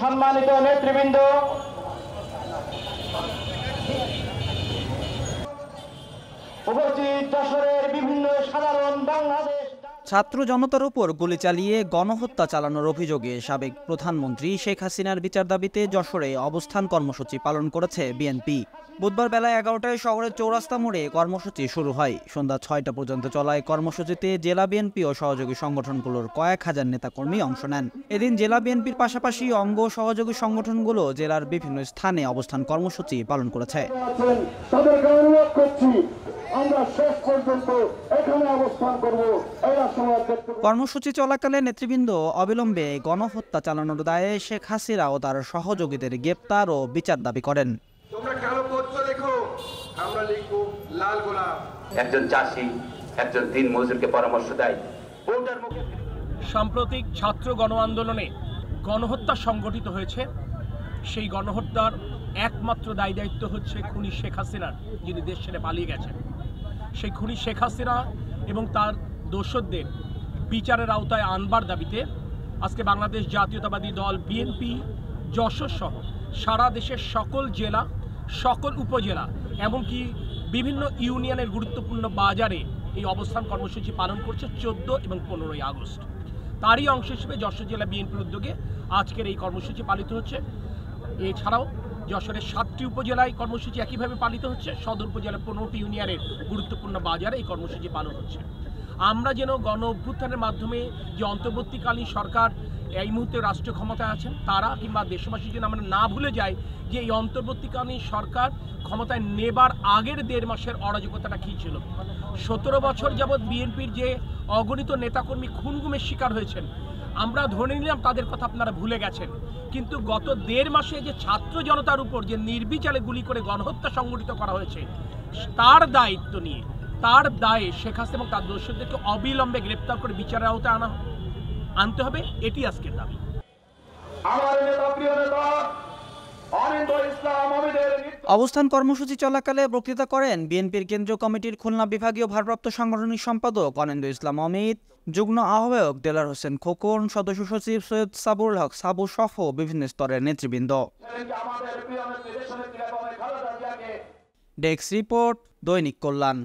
সম্মানিত নেতৃবৃন্দ, উপস্থিত যশোরের বিভিন্ন সাধারণ বাংলাদেশ ছাত্র জনতার উপর গুলি চালিয়ে গণহত্যা চালানোর অভিযোগে সাবেক প্রধানমন্ত্রী শেখ হাসিনার বিচার দাবিতে যশোরে অবস্থান কর্মসূচি পালন করেছে বিএনপি। বুধবার বেলা 11টায় শহরের চৌরাস্তা মোড়ে কর্মসূচি শুরু হয়। সন্ধ্যা 6টা পর্যন্ত চলা এই কর্মসূচিতে জেলা বিএনপি ও সহযোগী সংগঠনগুলোর কয়েক হাজার নেতাকর্মী অংশ নেন। এদিন জেলা বিএনপির পাশাপাশি অঙ্গ সহযোগী সংগঠনগুলো জেলার বিভিন্ন স্থানে অবস্থান কর্মসূচি পালন করেছে। কর্মসূচি চলাকালে নেতৃবৃন্দ অবিলম্বে গণহত্যা চালানোর দায়ে শেখ হাসিনা ও তার সহযোগীদের গ্রেপ্তার ও বিচার দাবি করেন। একজন চাষী, একজন দিন মজুরকে পরামর্শ দেয়। সাম্প্রতিক ছাত্র গণ আন্দোলনে গণহত্যা সংগঠিত হয়েছে। সেই গণহত্যার একমাত্র দায় দায়িত্ব হচ্ছে খুনি শেখ হাসিনার, যিনি দেশ ছেড়ে পালিয়ে গেছেন। সেই খুনি শেখ হাসিনা এবং তার দোসরদের বিচারের আওতায় আনবার দাবিতে আজকে বাংলাদেশ জাতীয়তাবাদী দল বিএনপি যশোর সহ সারা দেশের সকল জেলা, সকল উপজেলা, এমনকি বিভিন্ন ইউনিয়নের গুরুত্বপূর্ণ বাজারে এই অবস্থান কর্মসূচি পালন করছে 14 এবং 15ই আগস্ট। তারই অংশ হিসেবে যশোর জেলা বিএনপির উদ্যোগে আজকের এই কর্মসূচি পালিত হচ্ছে। এছাড়াও যশোরের 7টি উপজেলায় কর্মসূচি একইভাবে পালিত হচ্ছে। সদর উপজেলার 15টি ইউনিয়নের গুরুত্বপূর্ণ বাজারে এই কর্মসূচি পালন হচ্ছে। আমরা যেন গণ অভ্যুত্থানের মাধ্যমে যে অন্তর্বর্তীকালীন সরকার এই মুহূর্তে রাষ্ট্রীয় ক্ষমতায় আছেন তারা কিংবা দেশবাসী যেন আমরা না ভুলে যাই যে এই অন্তর্বর্তীকালীন সরকার ক্ষমতায় নেবার আগের 1.5 মাসের অরাজকতাটা কী ছিল। 17 বছর যাবৎ বিএনপির যে অগণিত নেতাকর্মী খুন-গুমের শিকার হয়েছেন, আমরা ধরে নিলাম তাদের কথা আপনারা ভুলে গেছেন, কিন্তু গত 1.5 মাসে যে ছাত্র জনতার উপর যে নির্বিচারে গুলি করে গণহত্যা সংগঠিত করা হয়েছে, তার দায়িত্ব নিয়ে, তার দায়ে শেখ হাসিনা এবং তার দোষীদেরকে অবিলম্বে গ্রেপ্তার করে বিচারের আওতায় আনতে হবে। এটি আজকের দাবি। অবস্থান কর্মসূচি চলাকালে বক্তৃতা করেন বিএনপির কেন্দ্রীয় কমিটির খুলনা বিভাগীয় ভারপ্রাপ্ত সাংগঠনিক সম্পাদক অনিন্দ্য ইসলাম অমিত, যুগ্ম আহ্বায়ক দেলার হোসেন খোকন, সদস্য সচিব সৈয়দ সাবুল হক সাবু সহ বিভিন্ন স্তরের নেতৃবৃন্দ। ডেস্ক রিপোর্ট, দৈনিক কল্যাণ।